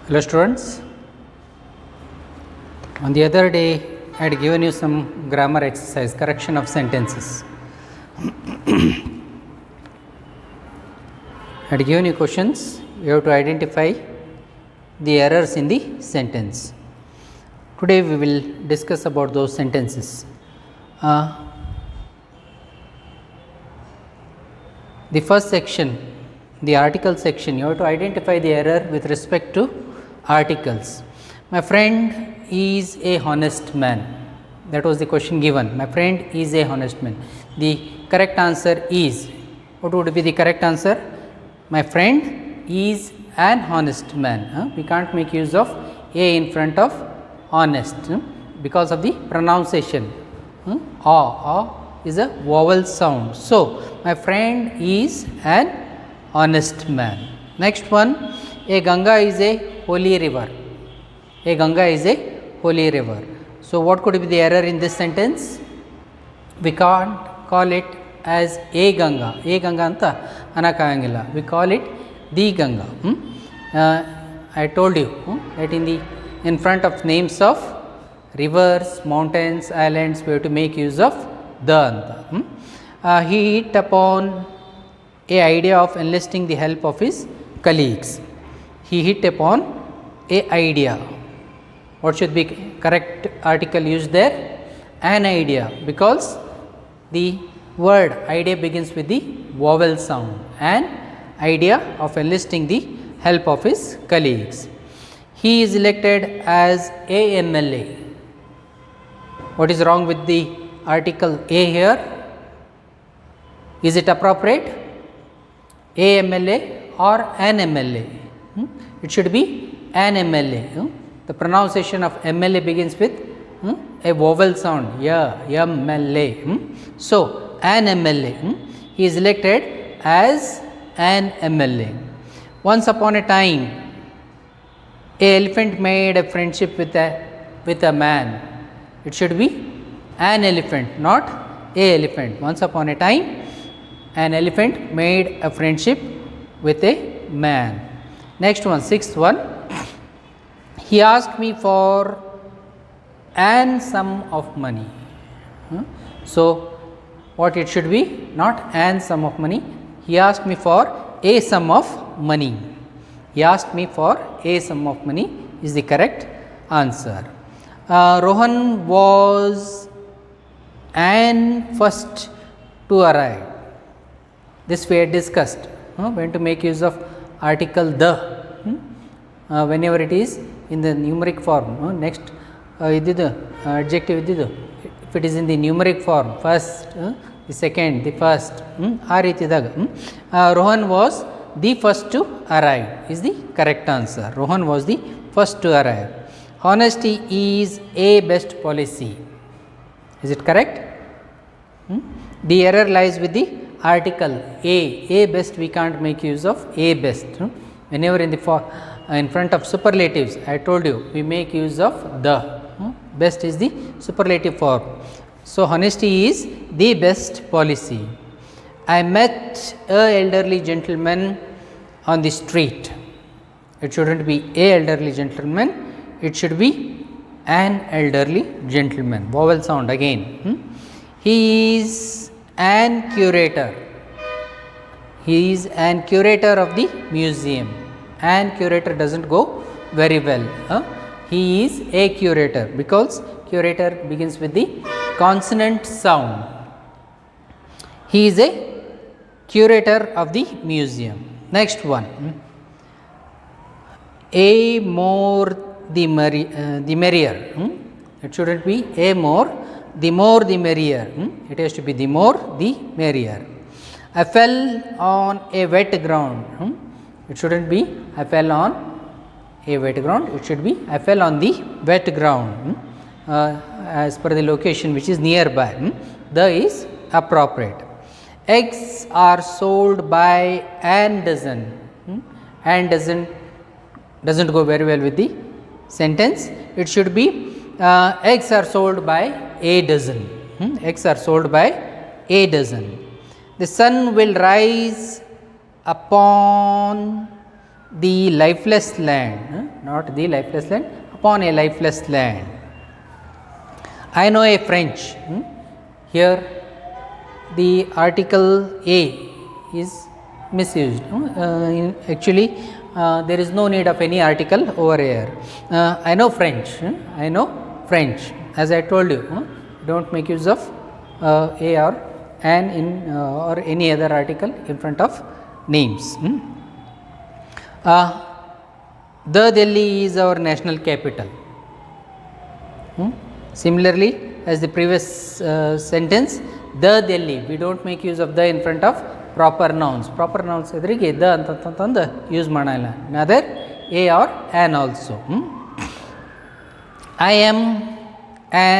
Hello students, on the other day I had given you some grammar exercise, correction of sentences. I had given you questions, you have to identify the errors in the sentence. Today we will discuss about those sentences. The first section, the article section, you have to identify the error with respect to articles. My friend is a honest man. That was the question given. My friend is a honest man. The correct answer is, what would be the correct answer? My friend is an honest man. We can't make use of a in front of honest because of the pronunciation. Is a vowel sound. So, my friend is an honest man. Next one, a Ganga is a holy river. A Ganga is a holy river. So, what could be the error in this sentence? We can't call it as a Ganga. A Ganga anta anakayangilla. We call it the Ganga. I told you that in front of names of rivers, mountains, islands, we have to make use of the anta. He hit upon a idea of enlisting the help of his colleagues. He hit upon a idea. What should be correct article used there? An idea, because the word idea begins with the vowel sound. An idea of enlisting the help of his colleagues. He is elected as a MLA. What is wrong with the article a here? Is it appropriate? A MLA or an MLA? It should be an MLA. The pronunciation of MLA begins with a vowel sound. MLA. So, an MLA. He is elected as an MLA. Once upon a time, a elephant made a friendship with a man. It should be an elephant, not a elephant. Once upon a time, an elephant made a friendship with a man. Next one, sixth one. He asked me for an sum of money. So, what it should be? Not an sum of money. He asked me for a sum of money. He asked me for a sum of money is the correct answer. Rohan was an first to arrive. This we had discussed. When to make use of article the. Whenever it is in the numeric form. Next, adjective if it is in the numeric form, first, the second, the first. Rohan was the first to arrive is the correct answer. Rohan was the first to arrive. Honesty is a best policy. Is it correct? The error lies with the article a. A best we can't make use of a best. Whenever in front of superlatives, I told you we make use of the. Best is the superlative form. So, honesty is the best policy. I met a elderly gentleman on the street. It shouldn't be a elderly gentleman. It should be an elderly gentleman. Vowel sound again. He is an curator. He is an curator of the museum. An curator doesn't go very well. He is a curator because curator begins with the consonant sound. He is a curator of the museum. Next one. A more the merrier. It shouldn't be a more the merrier. It has to be the more the merrier. I fell on a wet ground. It shouldn't be I fell on a wet ground. It should be I fell on the wet ground as per the location which is nearby. The is appropriate. Eggs are sold by an dozen. And doesn't go very well with the sentence. It should be eggs are sold by a dozen. Eggs are sold by a dozen. The sun will rise upon the lifeless land, not the lifeless land, upon a lifeless land. I know a French. Here the article A is misused. Actually, there is no need of any article over here. I know French. I know French. As I told you, don't make use of a or an in or any other article in front of names. The Delhi is our national capital. Similarly, as the previous sentence, the Delhi, we don't make use of the in front of proper nouns. Proper nouns ಎದುರಿಗೆ the ಅಂತಂತಂದು use ಮಾಡಲ್ಲ. Neither a or an also. I am a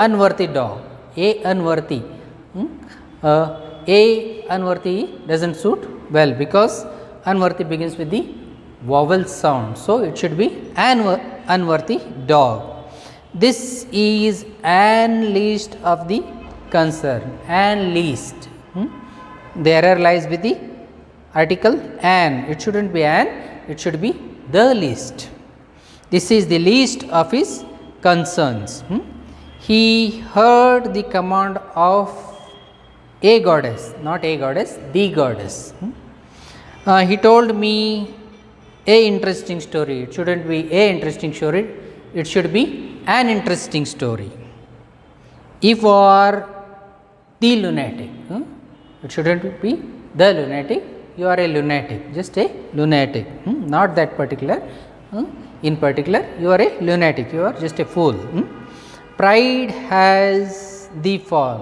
unworthy dog. A unworthy. A unworthy doesn't suit well because unworthy begins with the vowel sound. So it should be an unworthy dog. This is an least of the concern. An least. The error lies with the article an. It shouldn't be an, it should be the least. This is the least of his concerns. He heard the command of a goddess, not a goddess, the goddess. He told me a interesting story. It shouldn't be a interesting story, it should be an interesting story. If you are the lunatic, it shouldn't be the lunatic, you are a lunatic, just a lunatic, not that particular. In particular, you are a lunatic, you are just a fool. Pride has the fall.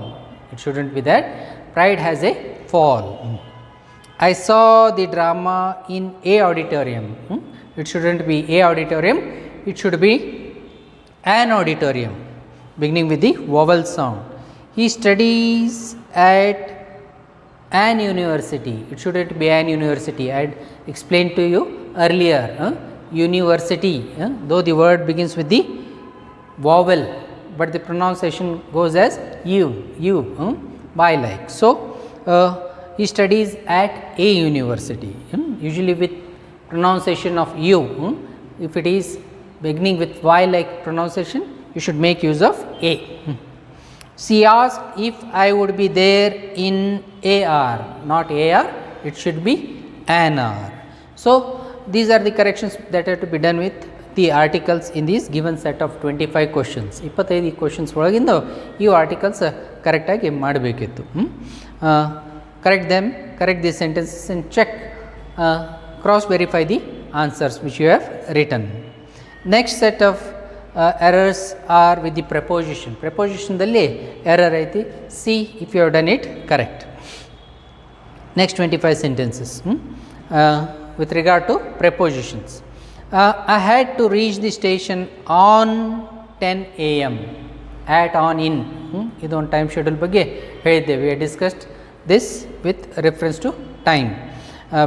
It shouldn't be that. Pride has a fall. I saw the drama in a auditorium. It shouldn't be a auditorium, it should be an auditorium, beginning with the vowel sound. He studies at an university. It shouldn't be an university. I had explained to you earlier. University, though the word begins with the vowel, but the pronunciation goes as you, by like. So, he studies at a university. Usually with pronunciation of you, if it is beginning with y like pronunciation, you should make use of a. She asked if I would be there in AR, not AR, it should be an hour. So, these are the corrections that have to be done with the articles in this given set of 25 questions. 25 questions ಒಳಗಿಂದ ಈ articles ಕರೆಕ್ಟಾಗಿ ಮಾಡಬೇಕಿತ್ತು. Correct them, correct these sentences and check, cross verify the answers which you have written. Next set of errors are with the preposition. Preposition dalli error aiti, see if you have done it correct. Next 25 sentences with regard to prepositions. I had to reach the station on 10 am. At, on, in. Idu on time schedule ಬಗ್ಗೆ ಹೇಳಿದ್ದೇವೆ. We have discussed this with reference to time.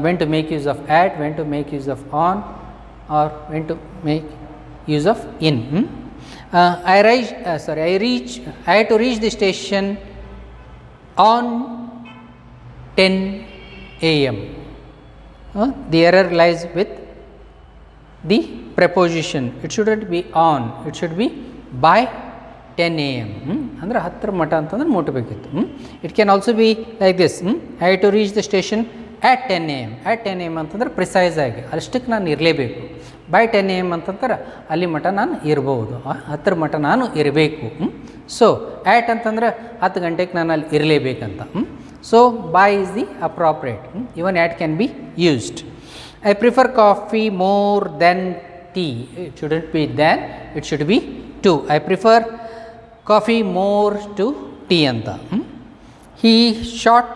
When to make use of at, when to make use of on, or when to make use of in. I had to reach the station on 10 am. The error lies with the preposition. It shouldn't be on, it should be by 10 am. ಅಂದರೆ 10 ಮಟ ಅಂತಂದ್ರೆ ಮುಟ್ಟಬೇಕಿತ್ತು. It can also be like this. I had to reach the station at 10 am. At 10 am ಅಂತಂದ್ರೆ precise ಆಗಿ ಅಷ್ಟಕ್ಕೆ ನಾನು ಇರಲೇಬೇಕು. By 10 am ಅಂತಂದ್ರೆ ಅಲ್ಲಿ ಮಟ ನಾನು ಇರಬಹುದು, 10 ಮಟ ನಾನು ಇರಬೇಕು. ಸೊ ಆ್ಯಟ್ ಅಂತಂದ್ರೆ 10 ಗಂಟೆಗೆ ನಾನು ಅಲ್ಲಿ ಇರಲೇಬೇಕಂತ. So, by is the appropriate. Even at can be used. I prefer coffee more than tea. It shouldn't be than, it should be to. I prefer coffee more to tea anta. He shot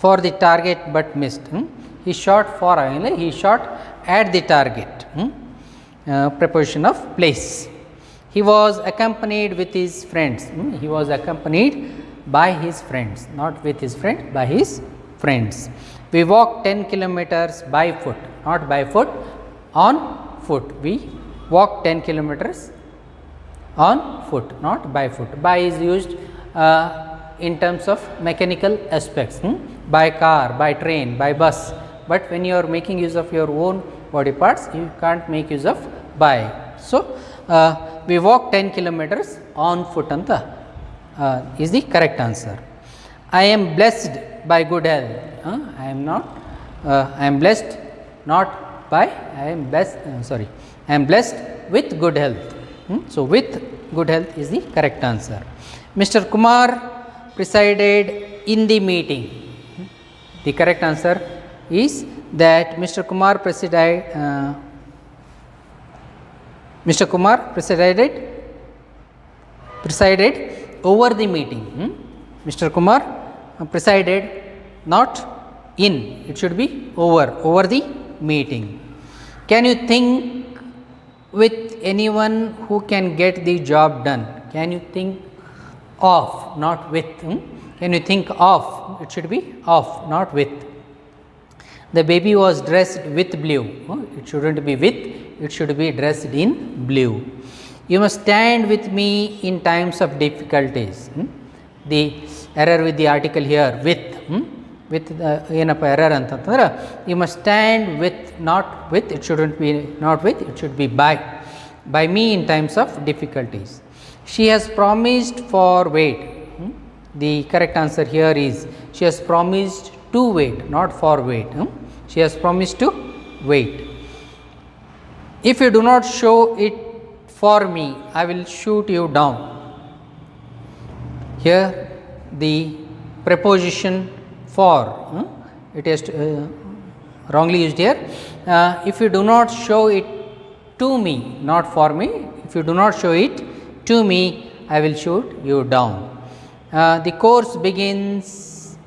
for the target but missed. He shot for, he shot at the target. Preposition of place. He was accompanied with his friends. He was accompanied by his friends, not with his friend, by his friends. We walked 10 kilometers by foot, not by foot, on foot. We walked 10 kilometers on foot, not by foot. By is used in terms of mechanical aspects. by car, by train, by bus. But when you are making use of your own body parts, you can't make use of by. So, we walk 10 kilometers on foot anta is the correct answer. I am blessed by good health. I am not. I am blessed not by. I am blessed. Sorry. I am blessed with good health. So, with good health is the correct answer. Mr. Kumar presided in the meeting. The correct answer is that Mr. Kumar presided over the meeting. Mr. Kumar presided not in, it should be over the meeting. Can you think with anyone who can get the job done? Can you think of, not with. Can you think of, it should be of, not with. The baby was dressed with blue. It shouldn't be with, it should be dressed in blue. You must stand with me in times of difficulties. The error with the article here, with ಏನಪ್ಪ error ಅಂತಂದ್ರೆ you must stand with, not with, it shouldn't be not with, it should be by me in times of difficulties. She has promised for wait. The correct answer here is she has promised to wait, not for wait. She has promised to wait. If you do not show it for me, I will shoot you down. Here the preposition for, it is wrongly used here. If you do not show it to me, not for me, if you do not show it to me, I will shoot you down. The course begins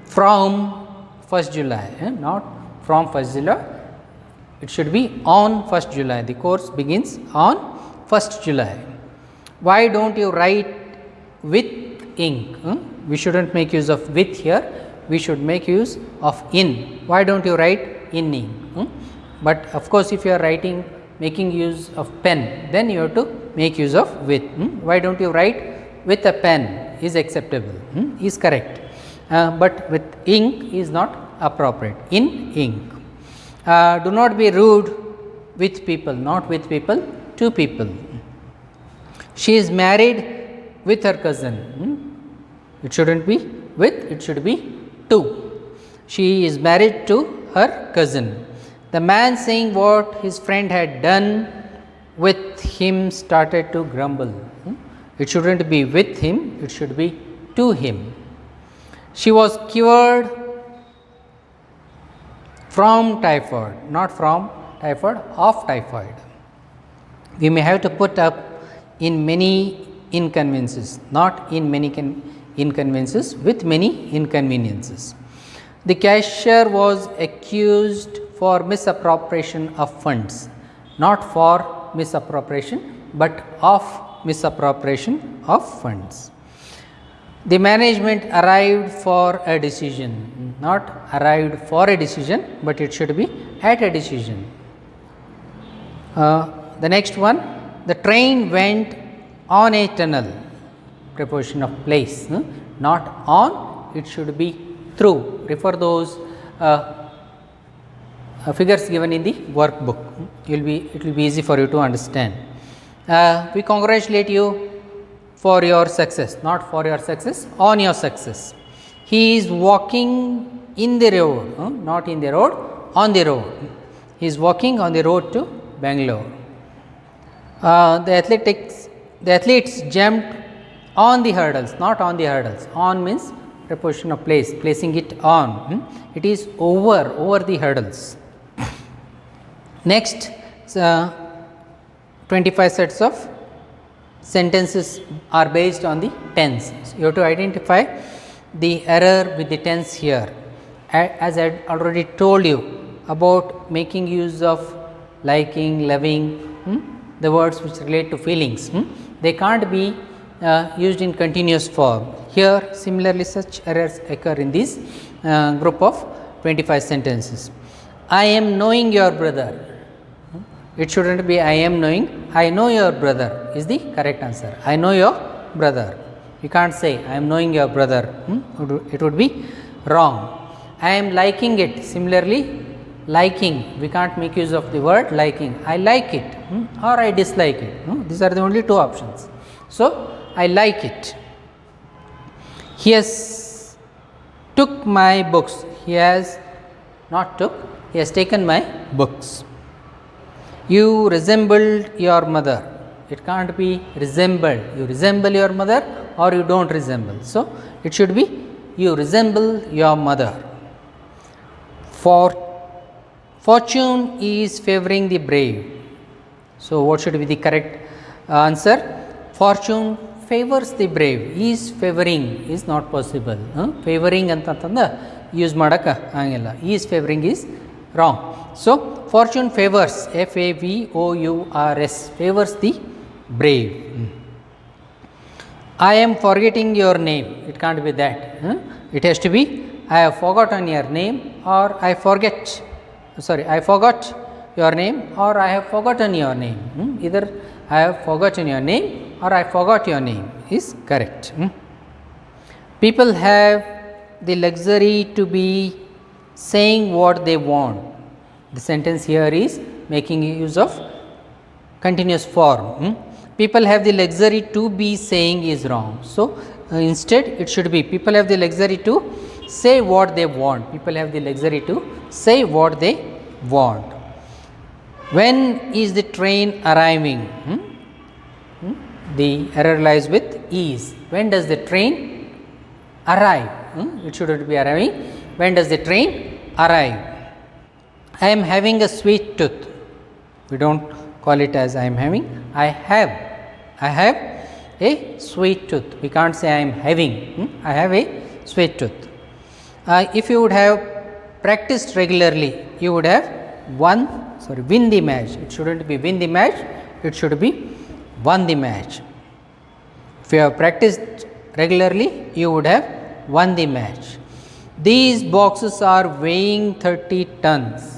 from 1st July, not from 1st July, it should be on 1st July. The course begins on 1st July. Why don't you write with ink? We shouldn't make use of with here, we should make use of in. Why don't you write in ink? But of course, if you are writing, making use of pen, then you have to make use of with. Why don't you write with a pen is acceptable, is correct, but with ink is not appropriate. In ink. Do not be rude with people, not with people, to people. She is married with her cousin. It shouldn't be with, it should be to. She is married to her cousin. The man saying what his friend had done with him started to grumble. It shouldn't be with him, it should be to him. She was cured from typhoid, not from typhoid, of typhoid. We may have to put up in many inconveniences, not in many inconveniences, with many inconveniences. The cashier was accused for misappropriation of funds, not for misappropriation, but of misappropriation of funds. The management arrived for a decision, not arrived for a decision, but it should be at a decision. The next one, the train went on a tunnel, preposition of place, not on, it should be through. Refer those figures given in the workbook, it will be easy for you to understand. We congratulate you for your success, not for your success, on your success. He is walking in the road, not in the road, on the road. He is walking on the road to Bangalore. The athletes jumped on the hurdles, not on the hurdles. On means preposition of place, placing it on. It is over the hurdles. Next, 25 sets of sentences are based on the tense. So, you have to identify the error with the tense here. As I had already told you about making use of liking, loving, the words which relate to feelings, they can't be used in continuous form. Here similarly such errors occur in this group of 25 sentences. I am knowing your brother. It shouldn't be I am knowing, I know your brother is the correct answer. I know your brother. You can't say I am knowing your brother, it would be wrong. I am liking it. Similarly, liking, we can't make use of the word liking. I like it or I dislike it. These are the only two options. So, I like it. He has took my books. He has not took, he has taken my books. You resembled your mother. It can't be resembled. You resemble your mother or you don't resemble. So, it should be you resemble your mother. Fortune is favoring the brave. So, what should be the correct answer? Fortune favors the brave. Is favoring is not possible. Favoring antantanda use madaka angilla. Is favoring is wrong. So, fortune favors, F-A-V-O-U-R-S, favors the brave. I am forgetting your name. It can't be that. It has to be I have forgotten your name or I forgot your name or I have forgotten your name. Either I have forgotten your name or I forgot your name is correct. People have the luxury to be saying what they want. The sentence here is making use of continuous form. People have the luxury to be saying is wrong. So, instead it should be people have the luxury to say what they want. People have the luxury to say what they want. When is the train arriving? The error lies with is. When does the train arrive? It shouldn't be arriving. When does the train arrive? I am having a sweet tooth. We don't call it as I am having. I have a sweet tooth. We can't say I am having. I have a sweet tooth. If you would have practiced regularly, you would have win the match. It shouldn't be win the match. It should be won the match. If you have practiced regularly, you would have won the match. These boxes are weighing 30 tons.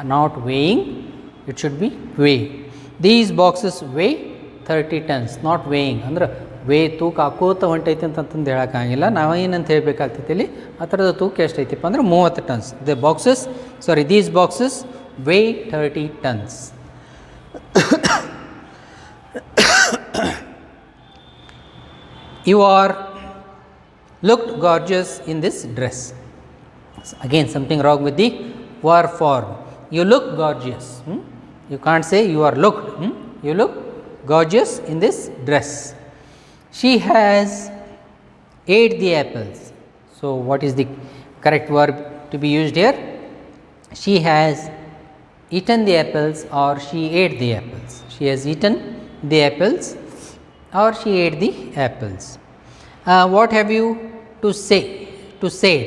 Not weighing, it should be weigh. These boxes weigh 30 tons, not weighing. Andre weigh ತೂಕ ಹಾಕೋತ ಹೊಂಟೈತಿ ಅಂತಂದು ಹೇಳೋಕ್ಕಾಗಿಲ್ಲ. ನಾವು ಏನಂತ ಹೇಳಬೇಕಾಗ್ತೈತಿ ಇಲ್ಲಿ ಆ ಥರದ ತೂಕ ಎಷ್ಟೈತಿಪ್ಪ ಅಂದರೆ 30 tons. These boxes weigh 30 tons. You are looked gorgeous in this dress. Again, something wrong with the verb form. You look gorgeous. You can't say you are looked. You look gorgeous in this dress. She has ate the apples. So, what is the correct verb to be used here? She has eaten the apples or she ate the apples. She has eaten the apples or she ate the apples. What have you to say? To said.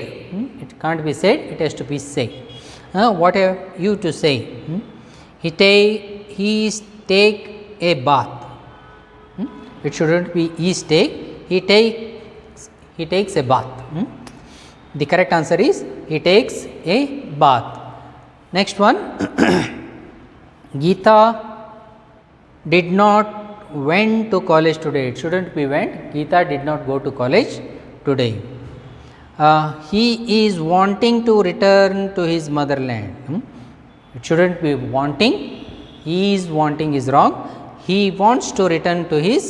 It can't be said, it has to be say. What have you to say? He take a bath. It shouldn't be is take. He takes a bath. The correct answer is he takes a bath. Next one. Geeta did not went to college today. It shouldn't be went. Geeta did not go to college today. He is wanting to return to his motherland. It shouldn't be wanting. He is wanting is wrong. He wants to return to his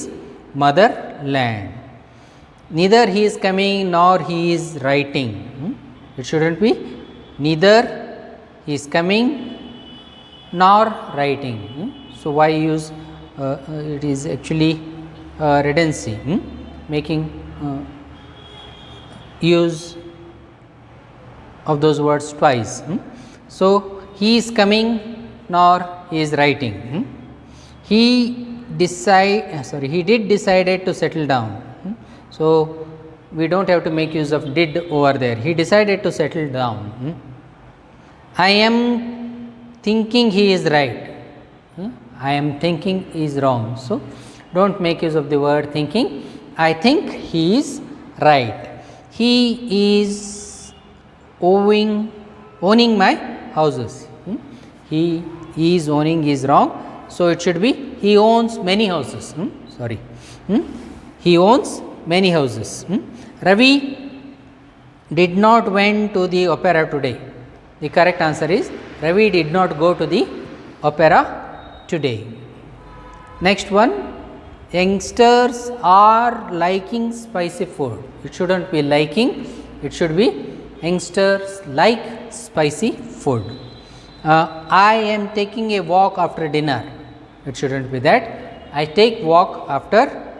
motherland. Neither he is coming nor he is writing. It shouldn't be neither he is coming nor writing. So, why use it is actually redundancy, making use of those words twice. So, he is coming nor he is writing. He did decided to settle down. So, we don't have to make use of did over there. He decided to settle down. I am thinking he is right. I am thinking is wrong. So, don't make use of the word thinking. I think he is right. He is owning my houses. He is owning is wrong. So, it should be he owns many houses. He owns many houses. Ravi did not went to the opera today. The correct answer is Ravi did not go to the opera today. Next one, youngsters are liking spicy food. It shouldn't be liking, it should be youngsters like spicy food. I am taking a walk after dinner. It shouldn't be that. I take walk after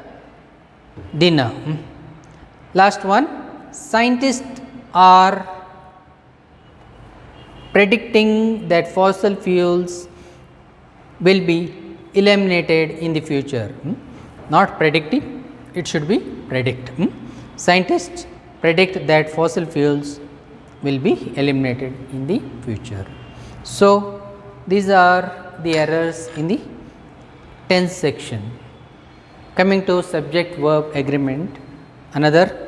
dinner. Last one, scientists are predicting that fossil fuels will be eliminated in the future. Not predicting, it should be predict. Scientists predict that fossil fuels will be eliminated in the future. So, these are the errors in the tense section. Coming to subject verb agreement, another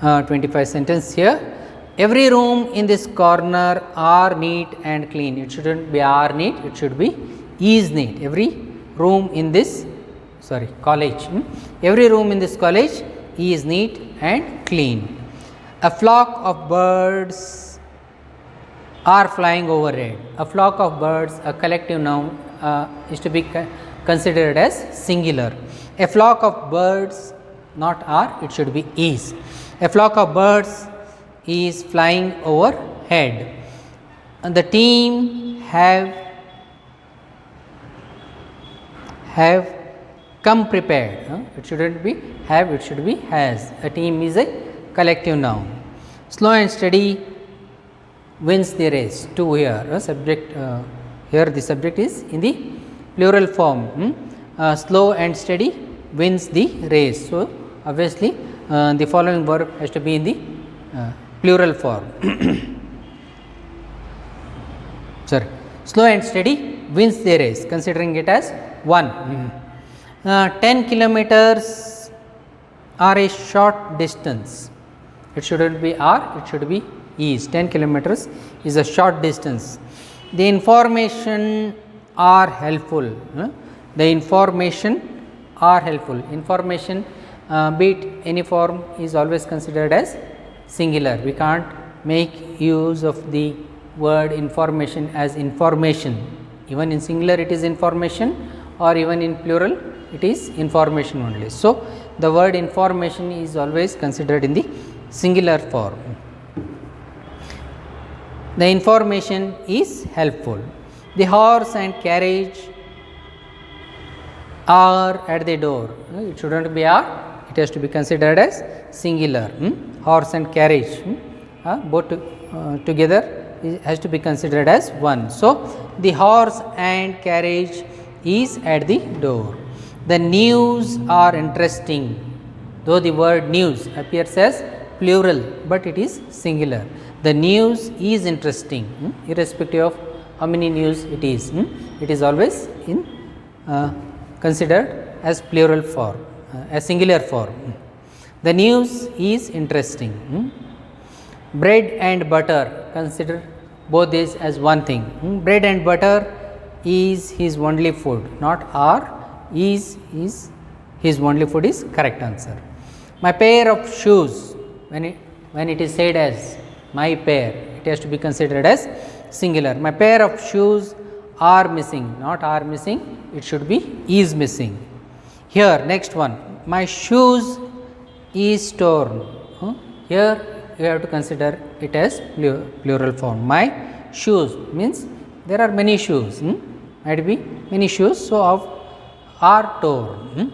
25 sentence here. Every room in this corner are neat and clean. It shouldn't be are neat, it should be is neat. Every room in this college. Every room in this college is neat and clean. A flock of birds are flying overhead. A flock of birds, a collective noun, is to be considered as singular. A flock of birds, not are, it should be is. A flock of birds is flying overhead. And the team have come prepared. It shouldn't be have, it should be has. A team is a collective noun. Slow and steady wins the race. To here, subject here the subject is in the plural form. Slow and steady wins the race. So, obviously, the following verb has to be in the plural form. Slow and steady wins the race, considering it as 1. 10 kilometers are a short distance. It shouldn't be are, it should be is. 10 kilometers is a short distance. The information are helpful. The information are helpful. Information, be it any form, is always considered as singular. We can't make use of the word information as information. Even in singular it is information, or even in plural it is information only. So, the word information is always considered in the singular form. The information is helpful. The horse and carriage are at the door. It shouldn't be are, it has to be considered as singular. Horse and carriage, both together has to be considered as one. So, the horse and carriage is at the door. The news are interesting, though the word news appears as plural, but it is singular. The news is interesting, irrespective of how many news it is. It is always in considered as plural form, as singular form. The news is interesting. Bread and butter, consider both these as one thing. Bread and butter is his only food, not are, is his only food is correct answer. My pair of shoes, when it is said as my pair, it has to be considered as singular. My pair of shoes are missing, not are missing, it should be is missing. Here, next one, my shoes is torn. Here you have to consider it as plural form. My shoes means there are many shoes, might be many shoes, so are torn.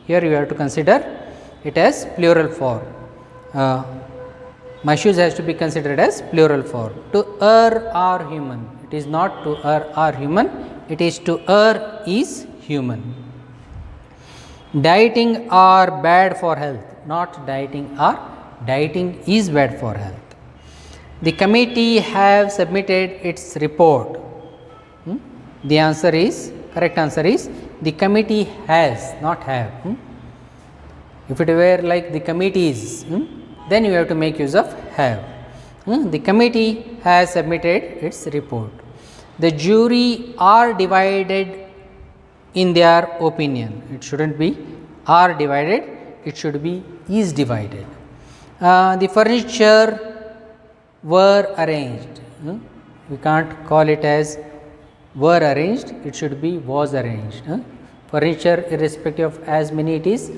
Here you have to consider it as plural form. My shoes has to be considered as plural form. To err are human. It is not to err are human, it is to err is human. Dieting are bad for health, not dieting are, dieting is bad for health. The committee have submitted its report. The answer is, correct answer is, the committee has, not have. If it were like the committees, then you have to make use of have. The committee has submitted its report. The jury are divided in their opinion. It shouldn't be are divided, it should be is divided. The furniture were arranged. We can't call it as were arranged, it should be was arranged. Furniture, irrespective of as many it is,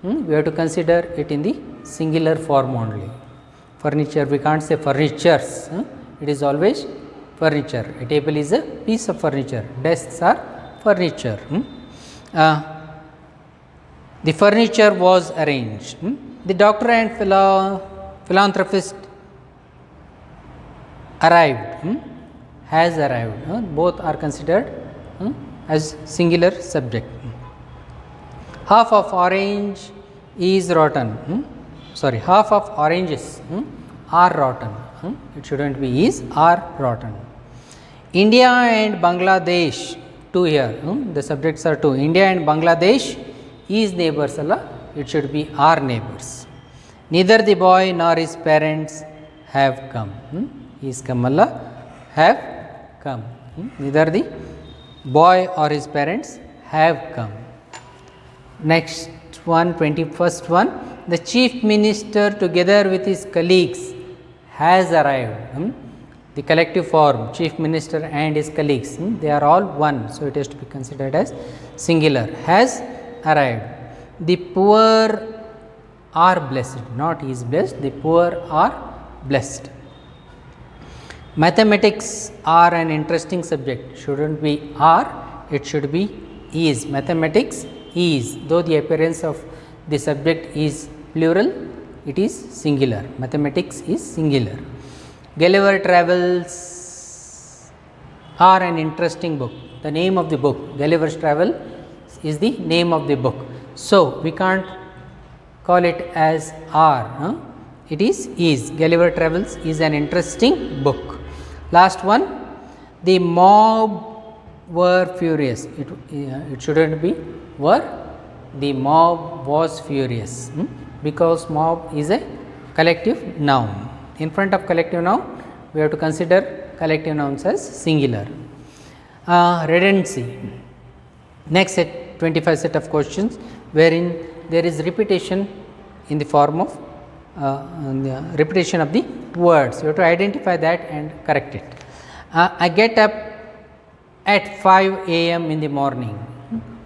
we have to consider it in the singular form only. Furniture, we can't say furnitures, it is always furniture. A table is a piece of furniture, desks are furniture. The furniture was arranged. The doctor and philanthropist arrived, has arrived, both are considered as singular subject. Half of orange is rotten, sorry, half of oranges are rotten, it shouldn't be is, are rotten. India and Bangladesh, two here, the subjects are two. India and Bangladesh is neighbors alla, it should be are neighbors. Neither the boy nor his parents have come, is come alla, have come. Neither the boy or his parents have come. Next one, 21st one, the chief minister together with his colleagues has arrived. The collective form, chief minister and his colleagues, they are all one, so it has to be considered as singular, has arrived. The poor are blessed, not is blessed, the poor are blessed. Mathematics are an interesting subject, shouldn't be are, it should be is. Mathematics is, though the appearance of the subject is plural, it is singular. Mathematics is singular. Gulliver Travels are an interesting book. The name of the book, Gulliver's Travel, is the name of the book. So, we can't call it as are, it is. Gulliver Travels is an interesting book. Last one, the mob were furious. It shouldn't be were, the mob was furious, because mob is a collective noun. In front of collective noun, we have to consider collective nouns as singular. Redundancy. Next set, 25 set of questions, wherein there is repetition in the form of repetition of the words. You have to identify that and correct it. I get up at 5 a.m. in the morning.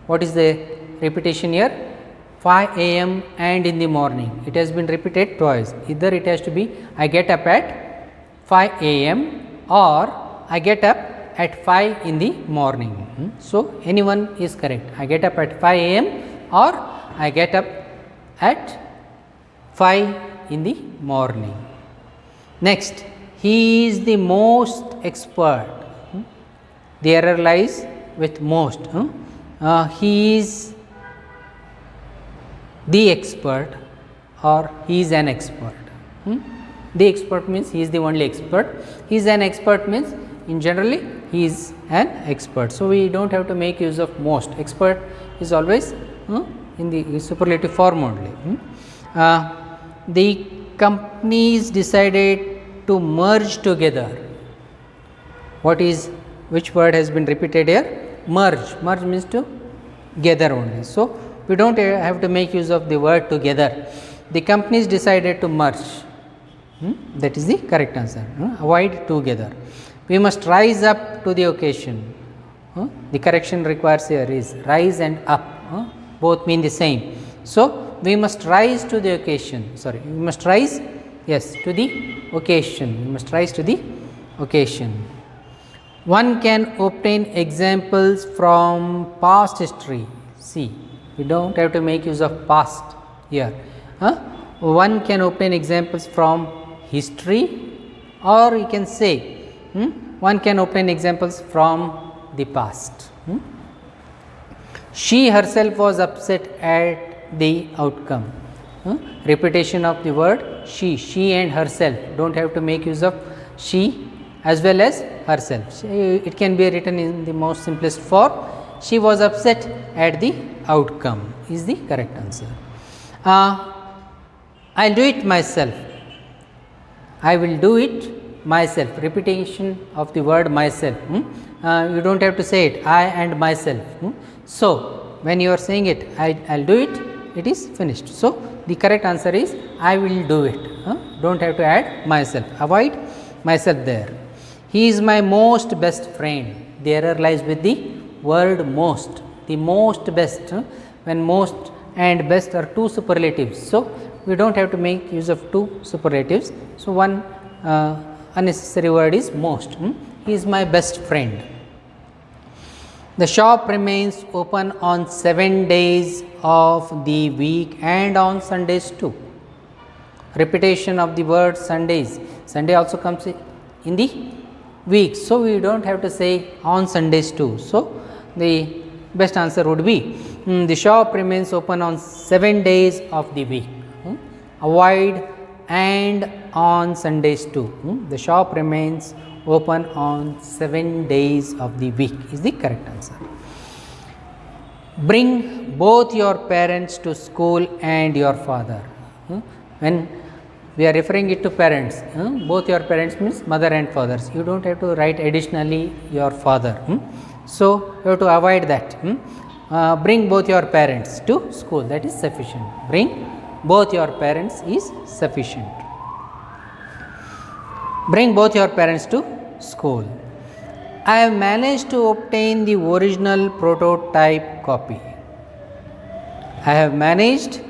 What is the repetition here? 5 a.m. and in the morning. It has been repeated twice. Either it has to be I get up at 5 a.m. or I get up at 5 in the morning. So, anyone is correct. I get up at 5 a.m. or I get up at 5 in the morning. Next, he is the most expert. The error lies with most. He is the expert or he is an expert. The expert means he is the only expert. He is an expert means in generally he is an expert. So, we do not have to make use of most. Expert is always in the superlative form only. The companies decided to merge together. Which word has been repeated here? Merge. Merge means to gather only. So, we do not have to make use of the word together. The companies decided to merge. That is the correct answer. Avoid together. We must rise up to the occasion. The correction requires here is rise and up. Both mean the same. So, we must rise to the occasion. Sorry, we must rise, yes, to the occasion. We must rise to the occasion. One can obtain examples from past history. See, we do not have to make use of past here. One can obtain examples from history, or you can say one can obtain examples from the past. She herself was upset at the outcome. Repetition of the word she and herself. Do not have to make use of she as well as herself. It can be written in the most simplest form. She was upset at the outcome is the correct answer. I will do it myself. I will do it myself. Repetition of the word myself. You do not have to say it I and myself. So, when you are saying it I will do it, it is finished. So, The correct answer is I will do it. Don't have to add myself. Avoid myself there. He is my most best friend. The error lies with the word most. The most best. When most and best are two superlatives. So, we do not have to make use of two superlatives. So, one unnecessary word is most. He is my best friend. The shop remains open on 7 days of the week and on Sundays too. Repetition of the word Sundays. Sunday also comes in the week. So, we do not have to say on Sundays too. So, the best answer would be the shop remains open on 7 days of the week. Avoid and on Sundays too. The shop remains open on 7 days of the week is the correct answer. Bring both your parents to school and your father. When we are referring it to parents, both your parents means mother and fathers. You do not have to write additionally your father. So, you have to avoid that. Bring both your parents to school, that is sufficient. Bring both your parents is sufficient. Bring both your parents to school. I have managed to obtain the original prototype copy. I have managed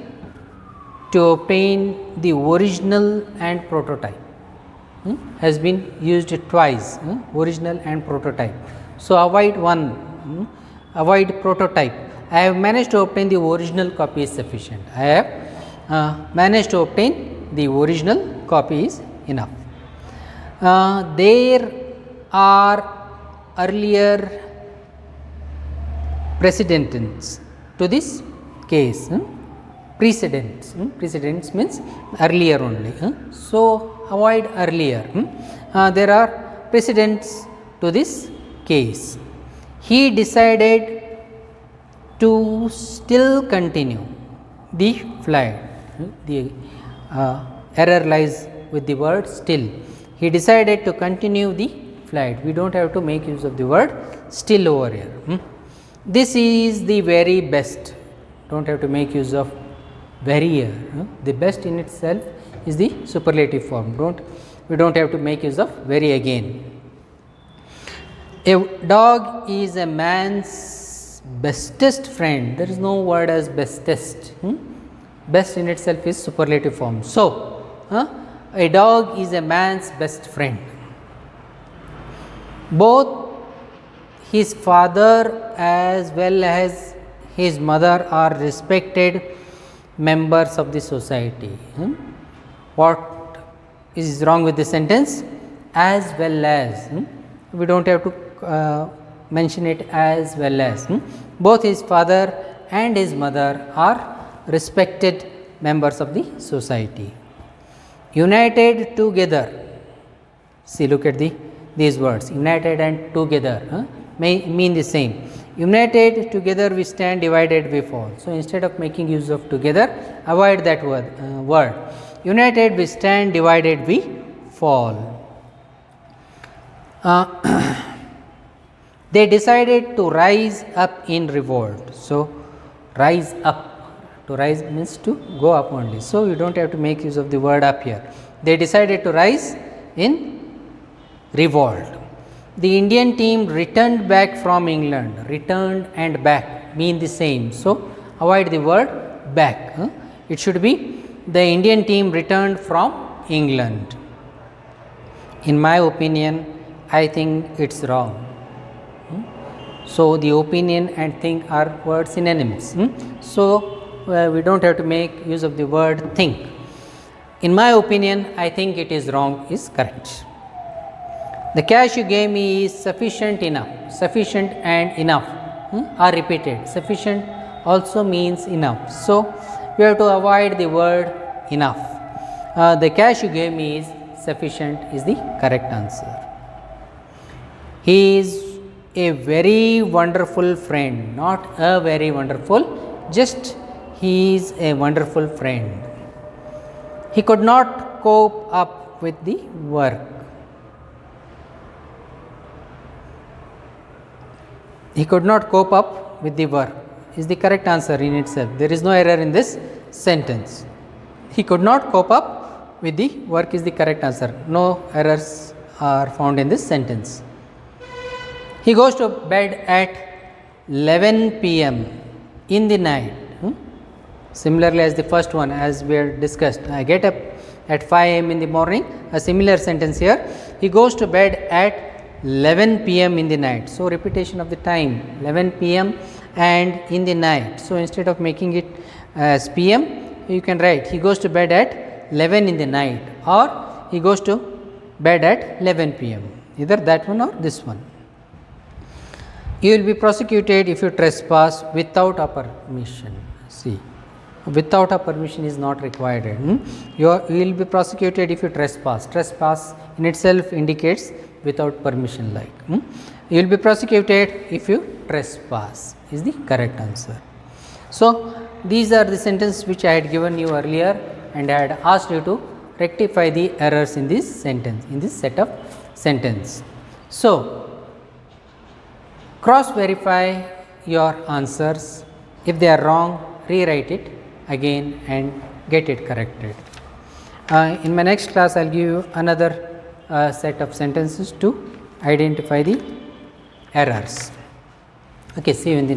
to obtain the original and prototype. Has been used twice, original and prototype. So, avoid one, avoid prototype. I have managed to obtain the original copy is sufficient. I have managed to obtain the original copy is enough. There are earlier precedents to this case. Precedents. Precedents means earlier only. So, avoid earlier. There are precedents to this case. He decided to still continue the flight. The error lies with the word still. He decided to continue the flight. We do not have to make use of the word still over here. This is the very best. Do not have to make use of very here. The best in itself is the superlative form. We do not have to make use of very again. A dog is a man's bestest friend. There is no word as bestest. Best in itself is superlative form. So, a dog is a man's best friend. Both his father as well as his mother are respected members of the society. What is wrong with the sentence? As well as. We do not have to mention it as well as. Both his father and his mother are respected members of the society. United together. See, look at these words. United and together may mean the same. United together we stand, divided we fall. So, instead of making use of together, avoid that word. United we stand, divided we fall. They decided to rise up in revolt. So, rise up. To rise means to go up only. So, you do not have to make use of the word up here. They decided to rise in revolt. The Indian team returned back from England. Returned and back mean the same. So, avoid the word back. It should be the Indian team returned from England. In my opinion, I think it is wrong. So, the opinion and think are word synonyms. So, we do not have to make use of the word think. In my opinion, I think it is wrong is correct. The cash you gave me is sufficient enough. Sufficient and enough are repeated. Sufficient also means enough. So, we have to avoid the word enough. The cash you gave me is sufficient is the correct answer. He is a very wonderful friend, not a very wonderful, just he is a wonderful friend. He could not cope up with the work. He could not cope up with the work is the correct answer in itself. There is no error in this sentence. He could not cope up with the work is the correct answer. No errors are found in this sentence. He goes to bed at 11 p.m. in the night. Similarly as the first one, as we had discussed, I get up at 5 a.m. in the morning. A similar sentence here. He goes to bed at 11 p.m. in the night. So, repetition of the time 11 p.m. and in the night. So, instead of making it as p.m., you can write he goes to bed at 11 in the night, or he goes to bed at 11 p.m. Either that one or this one. You will be prosecuted if you trespass without a permission. See, without a permission is not required. You will be prosecuted if you trespass. Trespass in itself indicates without permission, like you will be prosecuted if you trespass is the correct answer. So, these are the sentences which I had given you earlier, and I had asked you to rectify the errors in this sentence, in this set of sentence. So, cross verify your answers. If they are wrong, rewrite it again and get it corrected. In my next class, I will give you another set of sentences to identify the errors. Okay, see you in the